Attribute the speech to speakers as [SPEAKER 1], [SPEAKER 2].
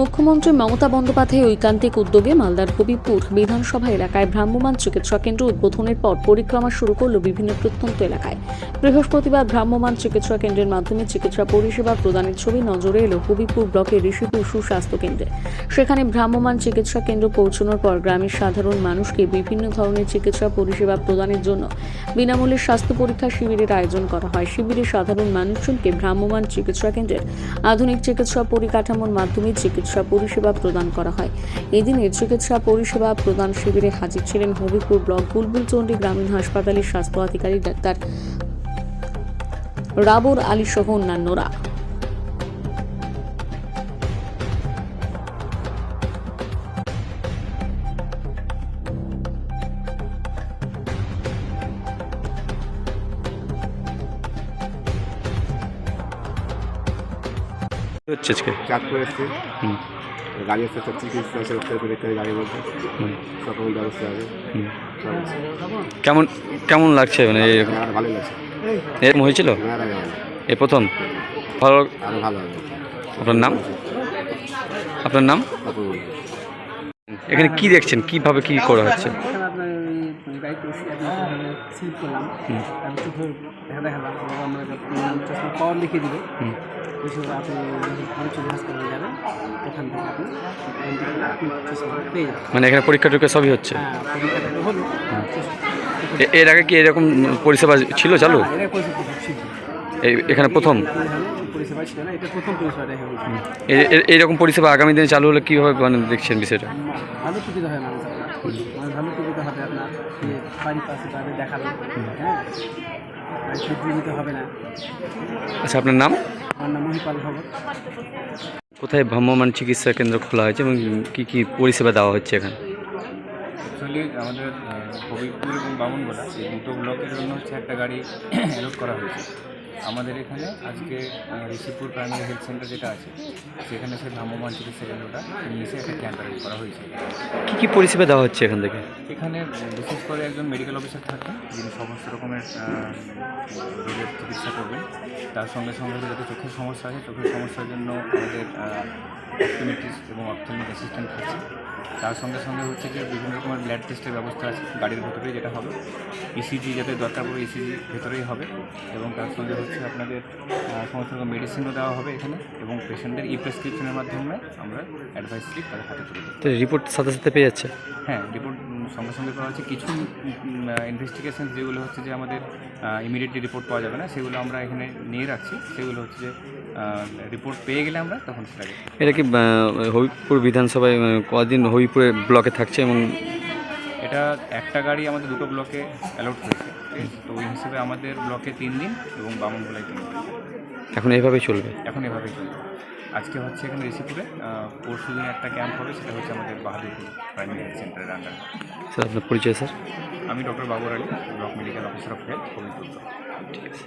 [SPEAKER 1] মুখ্যমন্ত্রী মমতা বন্দ্যোপাধ্যায় ঐকান্তিক উদ্যোগে মালদার হবিবপুর বিধানসভা এলাকায় ভ্রাম্যমাণ চিকিৎসা কেন্দ্র উদ্বোধনের পর পরিক্রমা শুরু করল বিভিন্ন প্রত্যন্ত এলাকায়। বৃহস্পতিবার ভ্রাম্যমাণ চিকিৎসা কেন্দ্রের মাধ্যমে চিকিৎসা পরিষেবা প্রদানের ছবি নজরে এলো হবিবপুর ব্লকের ঋষিপুর সুস্বাস্থ্য কেন্দ্রে। সেখানে ভ্রাম্যমাণ চিকিৎসা কেন্দ্র পৌঁছানোর পর গ্রামের সাধারণ মানুষকে বিভিন্ন ধরনের চিকিৎসা পরিষেবা প্রদানের জন্য বিনামূল্যে স্বাস্থ্য পরীক্ষা শিবিরের আয়োজন করা হয়। শিবিরে সাধারণ মানুষজনকে ভ্রাম্যমাণ চিকিৎসা কেন্দ্রের আধুনিক চিকিৎসা পরিকাঠামোর মাধ্যমে চিকিৎসা পরিষেবা প্রদান করা হয়। এদিনের চিকিৎসা পরিষেবা প্রদান শিবিরে হাজির ছিলেন হবিবপুর ব্লক বুলবুলচন্ডী গ্রামীণ হাসপাতালের স্বাস্থ্য আধিকারিক ডাক্তার রাবর আলী সহ অন্যান্যরা।
[SPEAKER 2] হচ্ছে আজকে
[SPEAKER 3] চাঁদপুর এসছে গাড়ি আসতে চিকিৎসা উত্তর প্রদেশের গাড়ি বলছে সকল ব্যবস্থা আছে।
[SPEAKER 2] কেমন কেমন লাগছে মানে
[SPEAKER 3] আর ভালো লাগছে।
[SPEAKER 2] এরকম হয়েছিল
[SPEAKER 3] আর আগে ভালো,
[SPEAKER 2] এ প্রথম ভালো।
[SPEAKER 3] আরও ভালো হবে।
[SPEAKER 2] আপনার নাম আপনার নাম
[SPEAKER 3] অপূর্ব।
[SPEAKER 2] এখানে কি দেখছেন, কিভাবে কি করা হচ্ছে?
[SPEAKER 4] গাড়িতে সিট করলাম, তারপর চোখে দেখালাম, আমরা চশমা পাওয়ার লিখে দিল। ওই সময় আপনি চলে হাসপাতালে যাবেন, ওখান থেকে আপনি চশমা পেয়ে যাবেন।
[SPEAKER 2] মানে এখানে পরীক্ষা টরীক্ষা সবই হচ্ছে?
[SPEAKER 4] হ্যাঁ, পরীক্ষাটা হলো।
[SPEAKER 2] এর আগে কি এরকম পরিষেবা ছিল চালু?
[SPEAKER 4] এটা পরিষেবা ছিল,
[SPEAKER 2] এখানে প্রথম
[SPEAKER 4] পরিষেবা ছিল না, এটা প্রথম পরিষেবাটা হয়েছে।
[SPEAKER 2] এইরকম পরিষেবা আগামী দিনে চালু হলে কীভাবে মানে দেখছেন বিষয়টা?
[SPEAKER 4] ভালো উপকৃত হয় মানুষ, ভালো উপকৃত হবে। আপনার বাড়ির পাশে তাদের দেখাবে, হ্যাঁ, নিতে হবে না।
[SPEAKER 2] আচ্ছা, আপনার নাম?
[SPEAKER 4] আমার নাম মহিপাল ভগত।
[SPEAKER 2] কোথায় ভ্রাম্যমাণ চিকিৎসা কেন্দ্র খোলা হয়েছে এবং কী কী পরিষেবা দেওয়া হচ্ছে এখানে?
[SPEAKER 5] অ্যাকচুয়ালি আমাদের হবিবপুর এবং বামুনগোলা এই দুটো ব্লকের জন্য হচ্ছে একটা গাড়ি অ্যালট করা হয়েছে। আমাদের এখানে আজকে ঋষিপুর প্রাইমারি হেলথ সেন্টার যেটা আছে সেখানে সেই ভ্রাম্যমাণ চিকিৎসা কেন্দ্রটা নিচে একটা ক্যাম্প অ্যারেঞ্জ করা হয়েছে।
[SPEAKER 2] কী কী পরিষেবা দেওয়া হচ্ছে এখান থেকে?
[SPEAKER 5] এখানে বিশেষ করে একজন মেডিকেল অফিসার থাকেন যিনি সমস্ত রকমের রোগের চিকিৎসা করবেন। তার সঙ্গে সঙ্গে যাতে চোখের সমস্যা আছে, চোখের সমস্যার জন্য আমাদের অপটোমেট্রিস্ট এবং অপথলমিক অ্যাসিস্ট্যান্ট থাকছে। তার সঙ্গে সঙ্গে হচ্ছে যে বিভিন্ন রকমের ব্লাড টেস্টের ব্যবস্থা আছে গাড়ির ভেতরেই, যেটা হবে ইসিজি, যাতে দরকার পড়ে ইসিজি ভেতরেই হবে। এবং তার সঙ্গে হচ্ছে আপনাদের সমস্ত রকম মেডিসিনও দেওয়া হবে এখানে, এবং পেশেন্টের প্রেসক্রিপশনের মাধ্যমে আমরা অ্যাডভাইস স্লিপ তাদের হাতে তুলে দেবো।
[SPEAKER 2] তো রিপোর্ট সাথে সাথে পেয়ে যাচ্ছে?
[SPEAKER 5] হ্যাঁ, রিপোর্ট সঙ্গে সঙ্গে পাওয়া যাচ্ছে। কিছু ইনভেস্টিগেশন যেগুলো হচ্ছে যে আমাদের ইমিডিয়েটলি রিপোর্ট পাওয়া যাবে না, সেগুলো আমরা এখানে নিয়ে রাখছি। সেগুলো হচ্ছে যে রিপোর্ট পেয়ে গেলে আমরা তখন সেটাকে।
[SPEAKER 2] এটা কি হবিবপুর বিধানসভায় কদিন হবিবপুরে ব্লকে থাকছে? এবং
[SPEAKER 5] এটা একটা গাড়ি আমাদের দুটো ব্লকে অ্যালাউড হয়েছে, তো ওই হিসেবে আমাদের ব্লকে 3 দিন এবং বামুনগোলায় 3 দিন।
[SPEAKER 2] এখন এইভাবেই চলবে?
[SPEAKER 5] এখন এভাবেই চলবে। আজকে হচ্ছে এখানে ঋষিপুরে, পরশু দিন একটা ক্যাম্প হবে, সেটা হচ্ছে আমাদের বাহাদুরপুর প্রাইমারি হেলথ সেন্টারের আন্ডারে।
[SPEAKER 2] স্যার, আপনার পরিচয়? স্যার,
[SPEAKER 5] আমি doctor Babar Ali, block medical officer of health, Habibpur.
[SPEAKER 2] ঠিক আছে।